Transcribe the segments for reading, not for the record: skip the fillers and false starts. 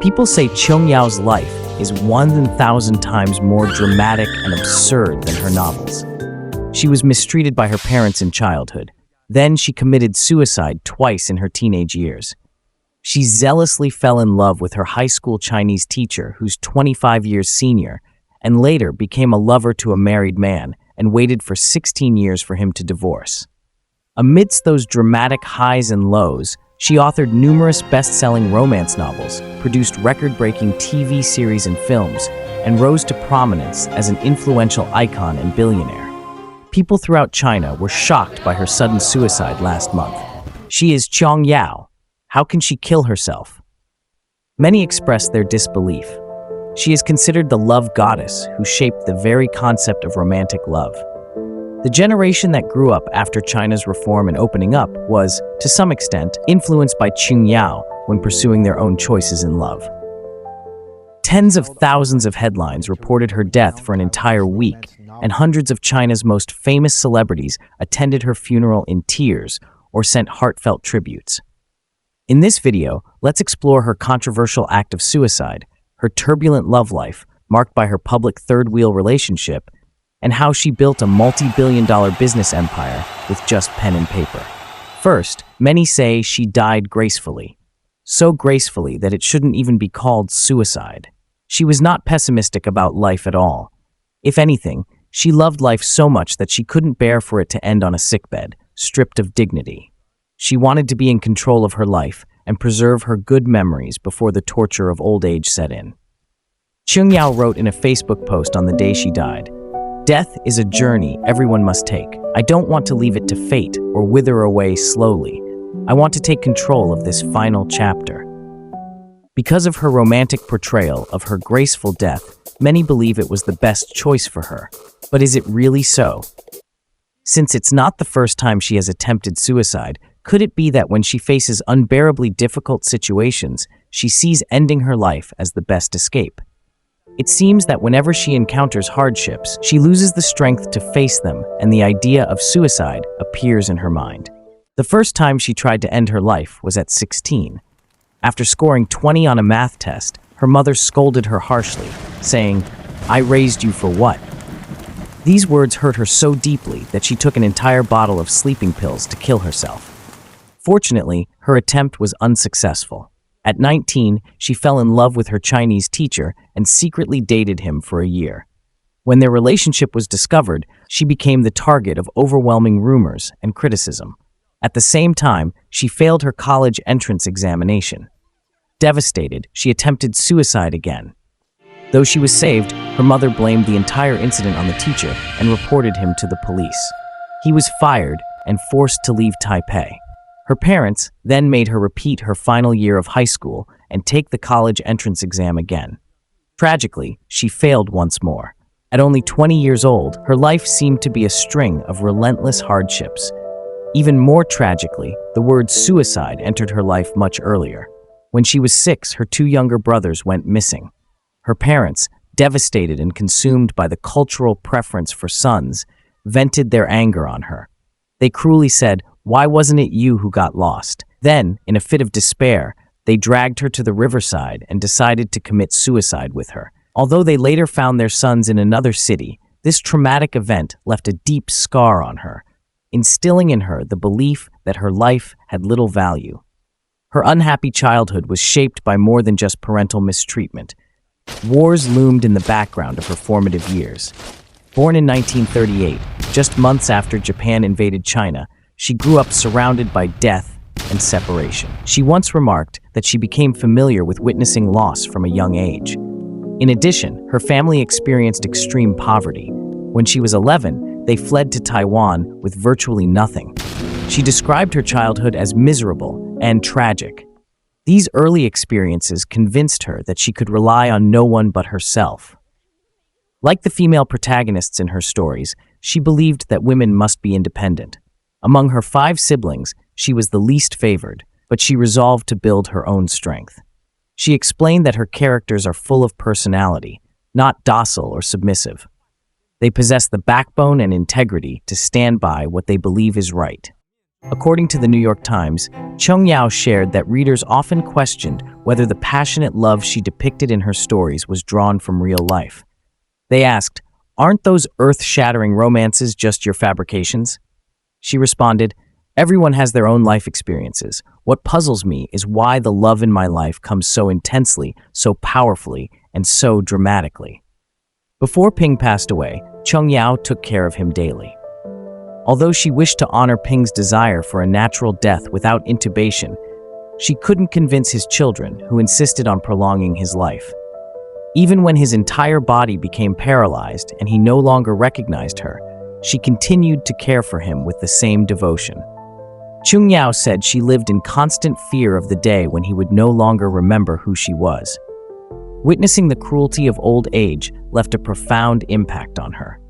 People say Chiung Yao's life is 1,000 times more dramatic and absurd than her novels. She was mistreated by her parents in childhood. Then she committed suicide twice in her teenage years. She zealously fell in love with her high school Chinese teacher, who's 25 years senior, and later became a lover to a married man and waited for 16 years for him to divorce. Amidst those dramatic highs and lows, she authored numerous best-selling romance novels, produced record-breaking TV series and films, and rose to prominence as an influential icon and billionaire. People throughout China were shocked by her sudden suicide last month. She is Chiung Yao. How can she kill herself? Many expressed their disbelief. She is considered the love goddess who shaped the very concept of romantic love. The generation that grew up after China's reform and opening up was, to some extent, influenced by Chiung Yao when pursuing their own choices in love. Tens of thousands of headlines reported her death for an entire week, and hundreds of China's most famous celebrities attended her funeral in tears or sent heartfelt tributes. In this video, let's explore her controversial act of suicide, her turbulent love life, marked by her public third-wheel relationship, and how she built a multi-billion-dollar business empire with just pen and paper. First, many say she died gracefully. So gracefully that it shouldn't even be called suicide. She was not pessimistic about life at all. If anything, she loved life so much that she couldn't bear for it to end on a sickbed, stripped of dignity. She wanted to be in control of her life and preserve her good memories before the torture of old age set in. Chiung Yao wrote in a Facebook post on the day she died, "Death is a journey everyone must take. I don't want to leave it to fate or wither away slowly. I want to take control of this final chapter." Because of her romantic portrayal of her graceful death, many believe it was the best choice for her. But is it really so? Since it's not the first time she has attempted suicide, could it be that when she faces unbearably difficult situations, she sees ending her life as the best escape? It seems that whenever she encounters hardships, she loses the strength to face them, and the idea of suicide appears in her mind. The first time she tried to end her life was at 16. After scoring 20 on a math test, her mother scolded her harshly, saying, "I raised you for what?" These words hurt her so deeply that she took an entire bottle of sleeping pills to kill herself. Fortunately, her attempt was unsuccessful. At 19, she fell in love with her Chinese teacher and secretly dated him for a year. When their relationship was discovered, she became the target of overwhelming rumors and criticism. At the same time, she failed her college entrance examination. Devastated, she attempted suicide again. Though she was saved, her mother blamed the entire incident on the teacher and reported him to the police. He was fired and forced to leave Taipei. Her parents then made her repeat her final year of high school and take the college entrance exam again. Tragically, she failed once more. At only 20 years old, her life seemed to be a string of relentless hardships. Even more tragically, the word suicide entered her life much earlier. When she was 6, her 2 younger brothers went missing. Her parents, devastated and consumed by the cultural preference for sons, vented their anger on her. They cruelly said, "Why wasn't it you who got lost?" Then, in a fit of despair, they dragged her to the riverside and decided to commit suicide with her. Although they later found their sons in another city, this traumatic event left a deep scar on her, instilling in her the belief that her life had little value. Her unhappy childhood was shaped by more than just parental mistreatment. Wars loomed in the background of her formative years. Born in 1938, just months after Japan invaded China, she grew up surrounded by death and separation. She once remarked that she became familiar with witnessing loss from a young age. In addition, her family experienced extreme poverty. When she was 11, they fled to Taiwan with virtually nothing. She described her childhood as miserable and tragic. These early experiences convinced her that she could rely on no one but herself. Like the female protagonists in her stories, she believed that women must be independent. Among her 5 siblings, she was the least favored, but she resolved to build her own strength. She explained that her characters are full of personality, not docile or submissive. They possess the backbone and integrity to stand by what they believe is right. According to the New York Times, Chiung Yao shared that readers often questioned whether the passionate love she depicted in her stories was drawn from real life. They asked, "Aren't those earth-shattering romances just your fabrications?" She responded, "Everyone has their own life experiences. What puzzles me is why the love in my life comes so intensely, so powerfully, and so dramatically." Before Ping passed away, Chiung Yao took care of him daily. Although she wished to honor Ping's desire for a natural death without intubation, she couldn't convince his children, who insisted on prolonging his life. Even when his entire body became paralyzed and he no longer recognized her, she continued to care for him with the same devotion. Chiung Yao said she lived in constant fear of the day when he would no longer remember who she was. Witnessing the cruelty of old age left a profound impact on her.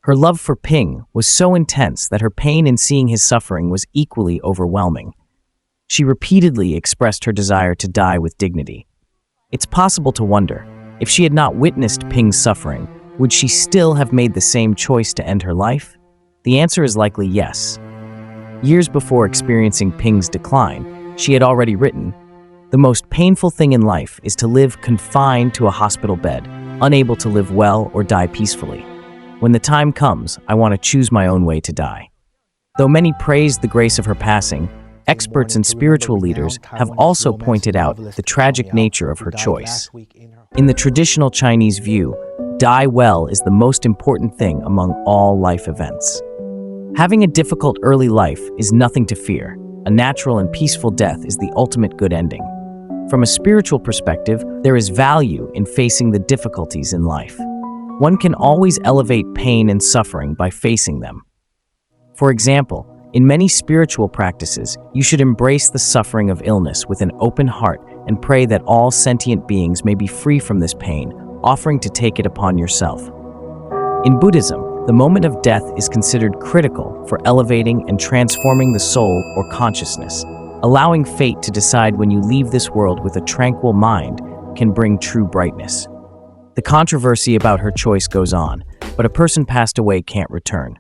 Her love for Ping was so intense that her pain in seeing his suffering was equally overwhelming. She repeatedly expressed her desire to die with dignity. It's possible to wonder, if she had not witnessed Ping's suffering, would she still have made the same choice to end her life? The answer is likely yes. Years before experiencing Ping's decline, she had already written, "The most painful thing in life is to live confined to a hospital bed, unable to live well or die peacefully. When the time comes, I want to choose my own way to die." Though many praised the grace of her passing, experts and spiritual leaders have also pointed out the tragic nature of her choice. In the traditional Chinese view, die well is the most important thing among all life events. Having a difficult early life is nothing to fear. A natural and peaceful death is the ultimate good ending. From a spiritual perspective, there is value in facing the difficulties in life. One can always elevate pain and suffering by facing them. For example, in many spiritual practices, you should embrace the suffering of illness with an open heart and pray that all sentient beings may be free from this pain, offering to take it upon yourself. In Buddhism, the moment of death is considered critical for elevating and transforming the soul or consciousness. Allowing fate to decide when you leave this world with a tranquil mind can bring true brightness. The controversy about her choice goes on, but a person passed away can't return.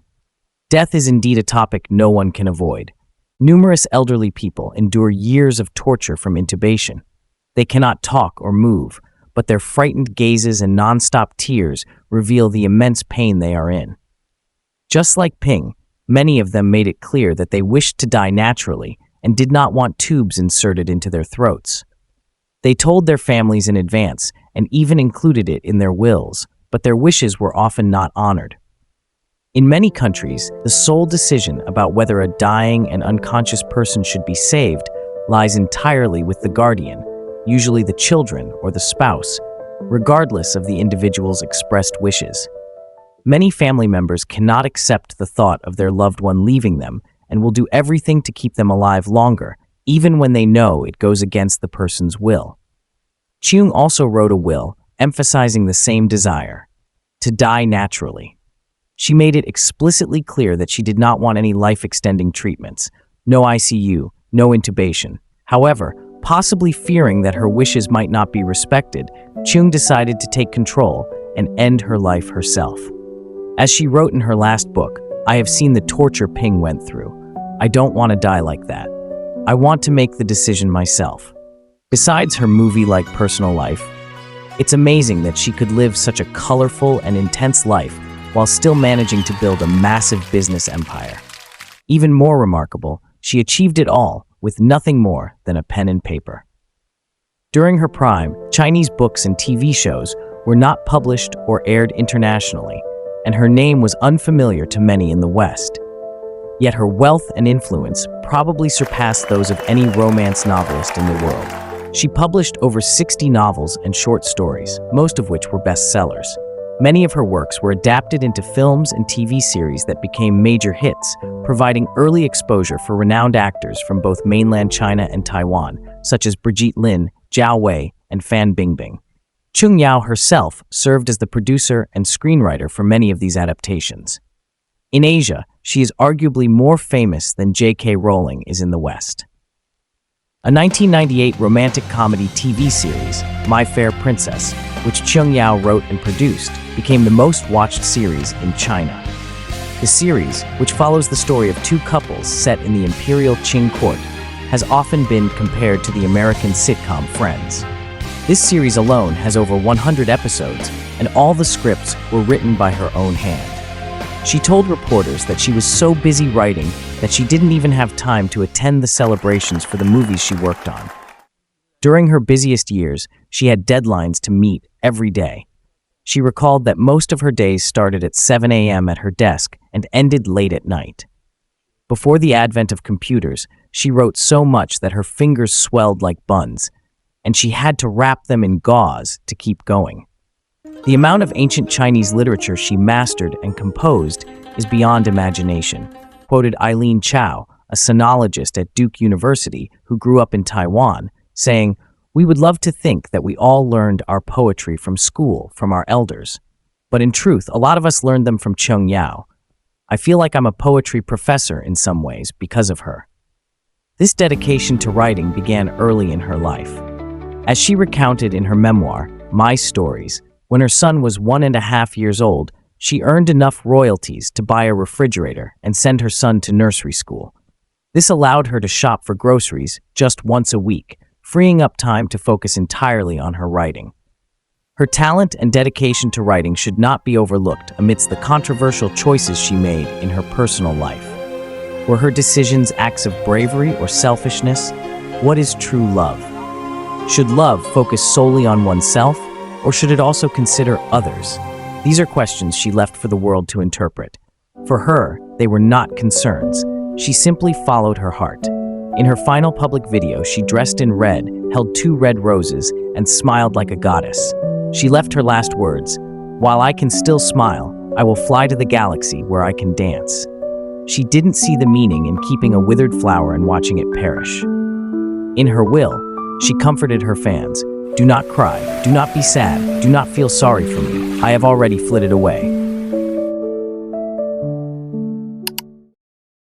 Death is indeed a topic no one can avoid. Numerous elderly people endure years of torture from intubation. They cannot talk or move, but their frightened gazes and non-stop tears reveal the immense pain they are in. Just like Ping, many of them made it clear that they wished to die naturally and did not want tubes inserted into their throats. They told their families in advance and even included it in their wills, but their wishes were often not honored. In many countries, the sole decision about whether a dying and unconscious person should be saved lies entirely with the guardian, usually the children or the spouse, regardless of the individual's expressed wishes. Many family members cannot accept the thought of their loved one leaving them and will do everything to keep them alive longer, even when they know it goes against the person's will. Chiung also wrote a will emphasizing the same desire, to die naturally. She made it explicitly clear that she did not want any life-extending treatments, no ICU, no intubation. However, possibly fearing that her wishes might not be respected, Chiung decided to take control and end her life herself. As she wrote in her last book, "I have seen the torture Ping went through. I don't want to die like that. I want to make the decision myself." Besides her movie-like personal life, it's amazing that she could live such a colorful and intense life while still managing to build a massive business empire. Even more remarkable, she achieved it all with nothing more than a pen and paper. During her prime, Chinese books and TV shows were not published or aired internationally, and her name was unfamiliar to many in the West. Yet her wealth and influence probably surpassed those of any romance novelist in the world. She published over 60 novels and short stories, most of which were bestsellers. Many of her works were adapted into films and TV series that became major hits, providing early exposure for renowned actors from both mainland China and Taiwan, such as Brigitte Lin, Zhao Wei, and Fan Bingbing. Chiung Yao herself served as the producer and screenwriter for many of these adaptations. In Asia, she is arguably more famous than J.K. Rowling is in the West. A 1998 romantic comedy TV series, My Fair Princess, which Chiung Yao wrote and produced, became the most watched series in China. The series, which follows the story of two couples set in the imperial Qing court, has often been compared to the American sitcom Friends. This series alone has over 100 episodes, and all the scripts were written by her own hand. She told reporters that she was so busy writing that she didn't even have time to attend the celebrations for the movies she worked on. During her busiest years, she had deadlines to meet every day. She recalled that most of her days started at 7 a.m. at her desk and ended late at night. Before the advent of computers, she wrote so much that her fingers swelled like buns, and she had to wrap them in gauze to keep going. The amount of ancient Chinese literature she mastered and composed is beyond imagination, quoted Eileen Chow, a sinologist at Duke University who grew up in Taiwan, saying, "We would love to think that we all learned our poetry from school, from our elders. But in truth, a lot of us learned them from Chiung Yao. I feel like I'm a poetry professor in some ways because of her." This dedication to writing began early in her life. As she recounted in her memoir, My Stories, when her son was 1.5 years old, she earned enough royalties to buy a refrigerator and send her son to nursery school. This allowed her to shop for groceries just once a week, freeing up time to focus entirely on her writing. Her talent and dedication to writing should not be overlooked amidst the controversial choices she made in her personal life. Were her decisions acts of bravery or selfishness? What is true love? Should love focus solely on oneself, or should it also consider others? These are questions she left for the world to interpret. For her, they were not concerns. She simply followed her heart. In her final public video, she dressed in red, held 2 red roses, and smiled like a goddess. She left her last words, "While I can still smile, I will fly to the galaxy where I can dance." She didn't see the meaning in keeping a withered flower and watching it perish. In her will, she comforted her fans. "Do not cry, do not be sad, do not feel sorry for me. I have already flitted away.